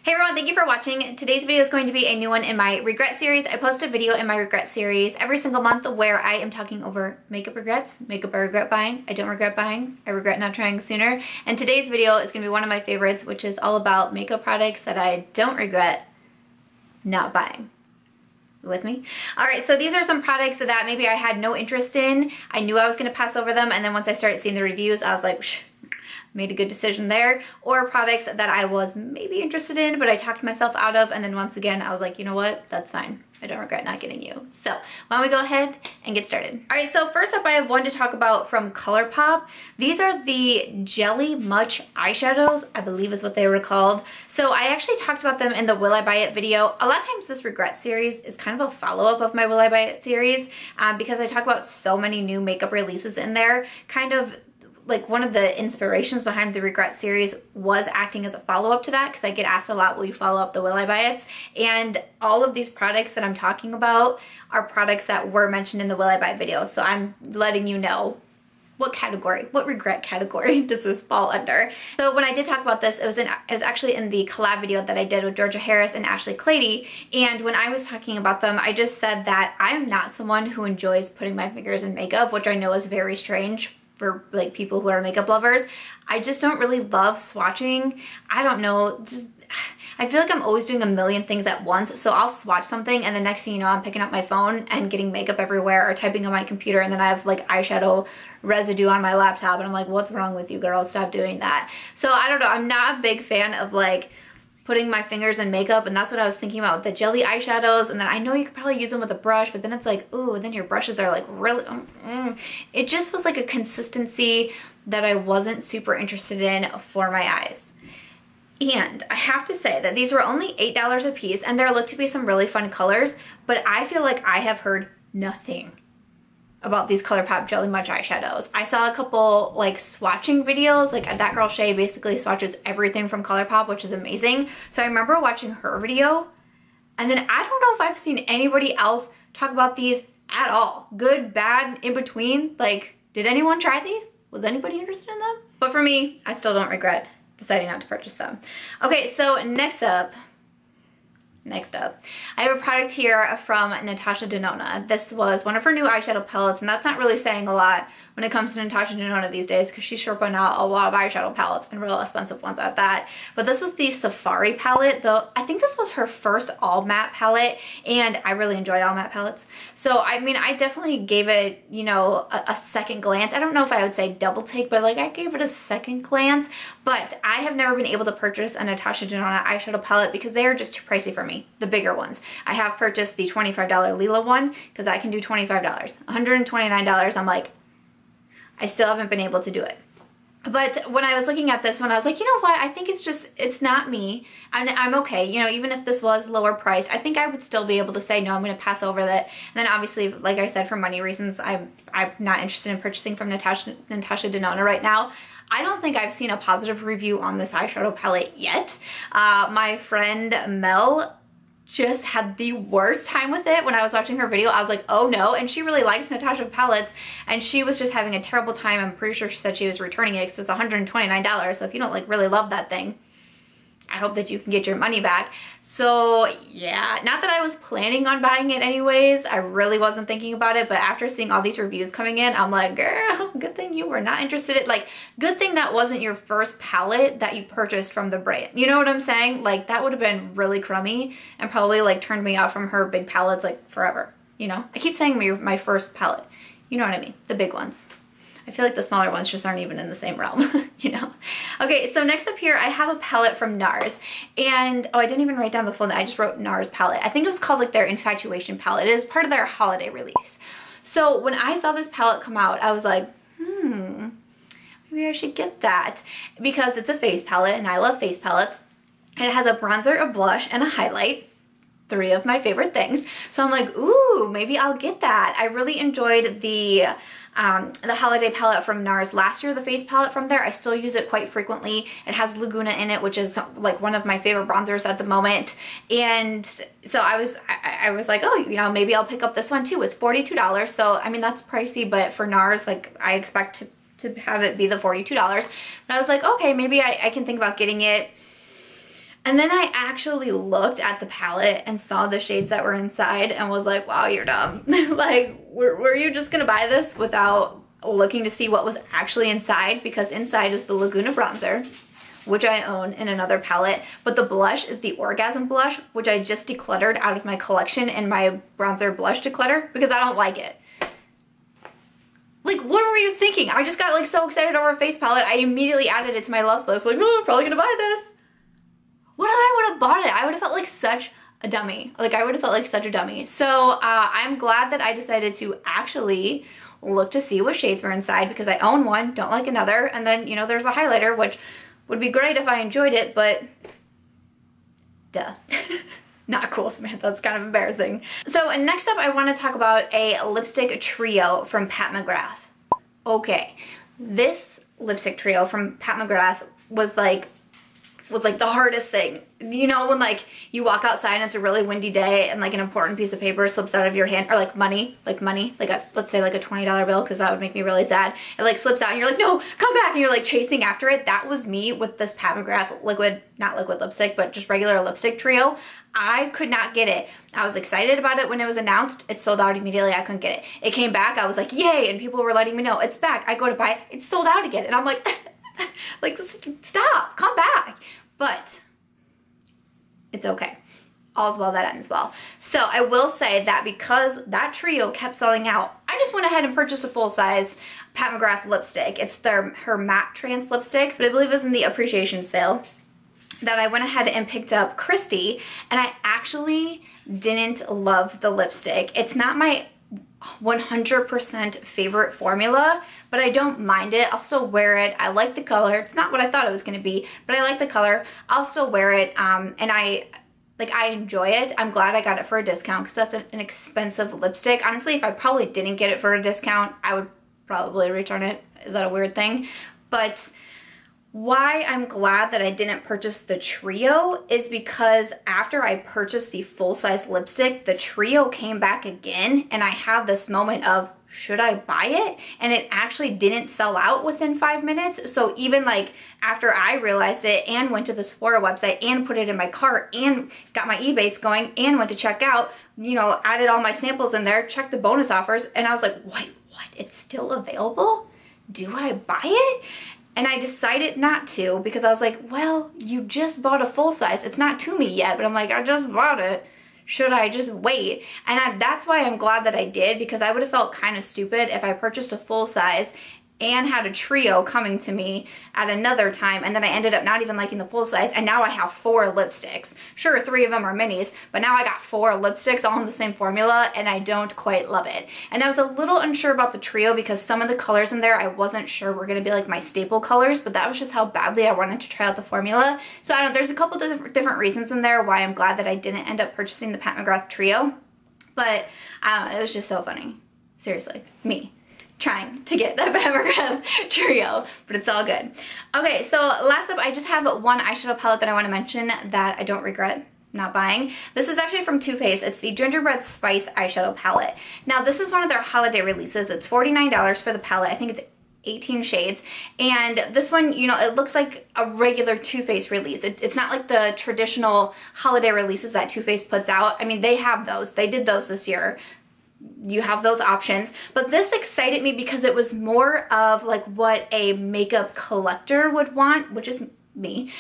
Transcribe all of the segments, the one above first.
Hey everyone, thank you for watching. Today's video is going to be a new one in my regret series. I post a video in my regret series every single month where I am talking over makeup regrets, makeup I regret buying, I don't regret buying, I regret not trying sooner. And today's video is going to be one of my favorites, which is all about makeup products that I don't regret not buying. With me? Alright, so these are some products that maybe I had no interest in. I knew I was going to pass over them, and then once I started seeing the reviews, I was like, made a good decision there. Or products that I was maybe interested in, but I talked myself out of, and then once again, I was like, you know what? That's fine. I don't regret not getting you. So why don't we go ahead and get started. Alright, so first up I have one to talk about from Colourpop. These are the Jelly Much eyeshadows, I believe is what they were called. So I actually talked about them in the Will I Buy It video. A lot of times this regret series is kind of a follow-up of my Will I Buy It series because I talk about so many new makeup releases in there. Kind of like one of the inspirations behind the regret series was acting as a follow-up to that, because I get asked a lot, will you follow up the Will I Buy It's? And all of these products that I'm talking about are products that were mentioned in the Will I Buy It video. So I'm letting you know what category, what regret category does this fall under. So when I did talk about this, it was actually in the collab video that I did with Georgia Harris and Ashley Clady. And when I was talking about them, I just said that I'm not someone who enjoys putting my fingers in makeup, which I know is very strange for like people who are makeup lovers. I just don't really love swatching. I don't know, just I feel like I'm always doing a million things at once. So I'll swatch something and the next thing you know, I'm picking up my phone and getting makeup everywhere, or typing on my computer, and then I have like eyeshadow residue on my laptop, and I'm like, what's wrong with you, girl? Stop doing that. So I don't know, I'm not a big fan of like putting my fingers in makeup, and that's what I was thinking about with the jelly eyeshadows. And then I know you could probably use them with a brush, but then it's like, ooh, then your brushes are like really, It just was like a consistency that I wasn't super interested in for my eyes. And I have to say that these were only $8 a piece, and there look to be some really fun colors, but I feel like I have heard nothing about these Colourpop Jelly Much eyeshadows. I saw a couple like swatching videos, like that girl Shay basically swatches everything from Colourpop, which is amazing. So I remember watching her video, and then I don't know if I've seen anybody else talk about these at all. Good, bad, in between. Like, did anyone try these? Was anybody interested in them? But for me, I still don't regret deciding not to purchase them. Okay, so next up, I have a product here from Natasha De Nona. This was one of her new eyeshadow palettes, and that's not really saying a lot when it comes to Natasha De Nona these days, because she's sure putting out a lot of eyeshadow palettes, and real expensive ones at that. But this was the Safari palette, though I think this was her first all matte palette, and I really enjoy all matte palettes. So I mean, I definitely gave it, you know, a second glance. I don't know if I would say double take, but like I gave it a second glance. But I have never been able to purchase a Natasha De Nona eyeshadow palette because they are just too pricey for me. The bigger ones. I have purchased the $25 Lila one because I can do $25. $129, I'm like, I still haven't been able to do it. But when I was looking at this one, I was like, you know what? I think it's not me. I'm okay. You know, even if this was lower priced, I think I would still be able to say, no, I'm going to pass over that. And then obviously, like I said, for money reasons, I'm not interested in purchasing from Natasha De Nona right now. I don't think I've seen a positive review on this eyeshadow palette yet. My friend Mel just had the worst time with it when I was watching her video. I was like, oh no. And she really likes Natasha palettes, and she was just having a terrible time. I'm pretty sure she said she was returning it because it's $129. So if you don't like really love that thing, I hope that you can get your money back. So yeah, not that I was planning on buying it anyways. I really wasn't thinking about it, but after seeing all these reviews coming in, I'm like, girl, good thing you were not interested in, like, good thing that wasn't your first palette that you purchased from the brand. You know what I'm saying? Like, that would have been really crummy and probably like turned me off from her big palettes like forever. You know, I keep saying my first palette. You know what I mean? The big ones. I feel like the smaller ones just aren't even in the same realm, you know? Okay, so next up here, I have a palette from Nars. And, oh, I didn't even write down the full name. I just wrote Nars palette. I think it was called like their Infatuation palette. It is part of their holiday release. So when I saw this palette come out, I was like, maybe I should get that. Because it's a face palette, and I love face palettes. And it has a bronzer, a blush, and a highlight. 3 of my favorite things. So I'm like, ooh, maybe I'll get that. I really enjoyed the holiday palette from Nars last year, the face palette from there. I still use it quite frequently. It has Laguna in it, which is like one of my favorite bronzers at the moment. And so I was like, oh, you know, maybe I'll pick up this one too. It's $42. So I mean, that's pricey, but for Nars, like, I expect to have it be the $42. But I was like, okay, maybe I can think about getting it. And then I actually looked at the palette and saw the shades that were inside and was like, wow, you're dumb. Like, were you just gonna buy this without looking to see what was actually inside? Because inside is the Laguna bronzer, which I own in another palette, but the blush is the Orgasm blush, which I just decluttered out of my collection in my bronzer blush declutter because I don't like it. Like, what were you thinking? I just got like so excited over a face palette, I immediately added it to my loves list, like, oh, I'm probably gonna buy this. What if I would have bought it? I would have felt like such a dummy. Like, I would have felt like such a dummy. So I'm glad that I decided to actually look to see what shades were inside because I own one, don't like another, and then, you know, there's a highlighter, which would be great if I enjoyed it, but duh. Not cool, Samantha. That's kind of embarrassing. So next up, I want to talk about a lipstick trio from Pat McGrath. Okay, this lipstick trio from Pat McGrath was like the hardest thing. You know, when like you walk outside and it's a really windy day and like an important piece of paper slips out of your hand, or like money, like a, let's say like a $20 bill, because that would make me really sad. It like slips out and you're like, no, come back, and you're like chasing after it. That was me with this Pat McGrath liquid, not liquid lipstick, but just regular lipstick trio. I could not get it. I was excited about it when it was announced. It sold out immediately. I couldn't get it. It came back. I was like, yay, and people were letting me know it's back. I go to buy it. It's sold out again. And I'm like, like, stop, come back. But it's okay. All's well that ends well. So I will say that because that trio kept selling out, I just went ahead and purchased a full-size Pat McGrath lipstick. It's her matte trans lipsticks, but I believe it was in the appreciation sale that I went ahead and picked up Christy, and I actually didn't love the lipstick. It's not my 100% favorite formula, but I don't mind it. I'll still wear it. I like the color. It's not what I thought it was going to be, but I like the color. I'll still wear it, and I enjoy it. I'm glad I got it for a discount because that's an expensive lipstick. Honestly, if I probably didn't get it for a discount, I would probably return it. Is that a weird thing? But why I'm glad that I didn't purchase the trio is because after I purchased the full-size lipstick, the trio came back again, and I had this moment of, should I buy it? And it actually didn't sell out within 5 minutes. So even like after I realized it and went to the Sephora website and put it in my cart and got my Ebates going and went to check out, you know, added all my samples in there, checked the bonus offers, and I was like, wait, what? It's still available? Do I buy it? And I decided not to because I was like, well, you just bought a full size. It's not to me yet, but I'm like, I just bought it. Should I just wait? And that's why I'm glad that I did, because I would have felt kind of stupid if I purchased a full size and had a trio coming to me at another time, and then I ended up not even liking the full size, and now I have 4 lipsticks. Sure, 3 of them are minis, but now I got 4 lipsticks all in the same formula, and I don't quite love it. And I was a little unsure about the trio because some of the colors in there I wasn't sure were gonna be like my staple colors, but that was just how badly I wanted to try out the formula. So I don't know, there's a couple different reasons in there why I'm glad that I didn't end up purchasing the Pat McGrath trio, but it was just so funny. Seriously, me trying to get that Pat McGrath trio, but it's all good. Okay, so last up, I just have one eyeshadow palette that I want to mention that I don't regret not buying. This is actually from Too Faced. It's the Gingerbread Spice eyeshadow palette. Now, this is one of their holiday releases. It's $49 for the palette. I think it's 18 shades, and this one, you know, it looks like a regular Too Faced release. It's not like the traditional holiday releases that Too Faced puts out. I mean, they have those. They did those this year. You have those options, but this excited me because it was more of like what a makeup collector would want, which is me.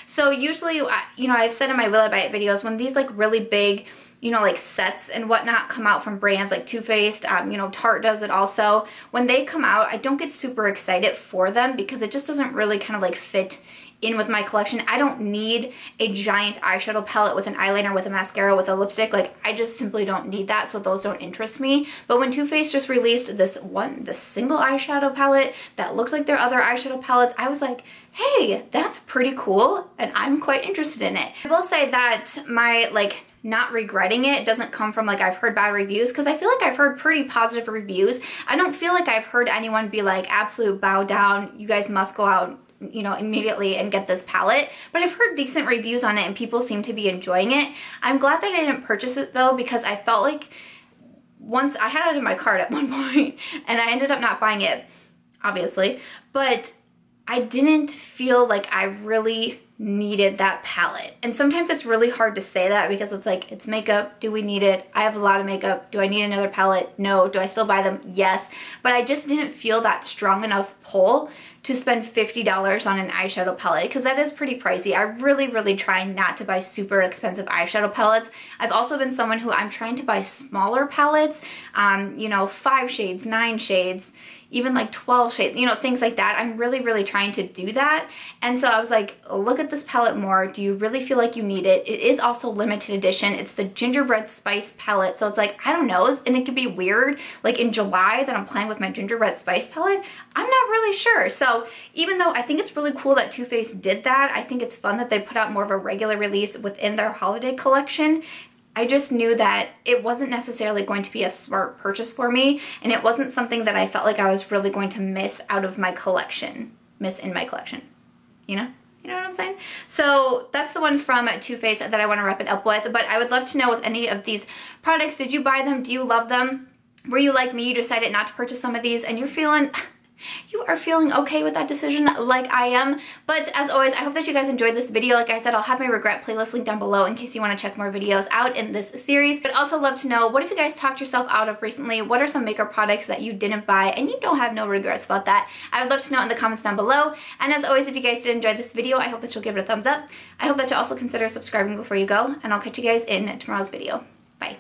So usually, you know, I've said in my Will I Buy It videos, when these like really big, you know, like sets and whatnot come out from brands like Too Faced, you know, Tarte does it also. When they come out, I don't get super excited for them because it just doesn't really kind of like fit in with my collection. I don't need a giant eyeshadow palette with an eyeliner, with a mascara, with a lipstick. Like, I just simply don't need that, so those don't interest me. But when Too Faced just released this single eyeshadow palette that looks like their other eyeshadow palettes, I was like, hey, that's pretty cool, and I'm quite interested in it. I will say that my, like, not regretting it doesn't come from like I've heard bad reviews, because I feel like I've heard pretty positive reviews. I don't feel like I've heard anyone be like, absolute bow down, you guys must go out, you know, immediately and get this palette, but I've heard decent reviews on it and people seem to be enjoying it. I'm glad that I didn't purchase it though, because I felt like once I had it in my cart at one point and I ended up not buying it, obviously, but I didn't feel like I really needed that palette. And sometimes it's really hard to say that because it's like, it's makeup, do we need it? I have a lot of makeup, do I need another palette? No. Do I still buy them? Yes. But I just didn't feel that strong enough pull to spend $50 on an eyeshadow palette because that is pretty pricey. I really try not to buy super expensive eyeshadow palettes. I've also been someone who I'm trying to buy smaller palettes, you know, 5 shades, 9 shades, even like 12 shades, you know, things like that. I'm really trying to do that. And so I was like, look at this palette more. Do you really feel like you need it? It is also limited edition. It's the Gingerbread Spice palette. So it's like, I don't know, and it could be weird. Like in July that I'm playing with my Gingerbread Spice palette, I'm not really sure. So even though I think it's really cool that Too Faced did that, I think it's fun that they put out more of a regular release within their holiday collection. I just knew that it wasn't necessarily going to be a smart purchase for me, and it wasn't something that I felt like I was really going to miss out of my collection, miss in my collection, you know? You know what I'm saying? So that's the one from Too Faced that I want to wrap it up with, but I would love to know with any of these products, did you buy them? Do you love them? Were you like me, you decided not to purchase some of these and you are feeling okay with that decision like I am? But as always, I hope that you guys enjoyed this video. Like I said, I'll have my regret playlist linked down below in case you want to check more videos out in this series. But also love to know, what have you guys talked yourself out of recently? What are some makeup products that you didn't buy and you don't have no regrets about that? I would love to know in the comments down below. And as always, if you guys did enjoy this video, I hope that you'll give it a thumbs up. I hope that you'll also consider subscribing before you go, and I'll catch you guys in tomorrow's video. Bye.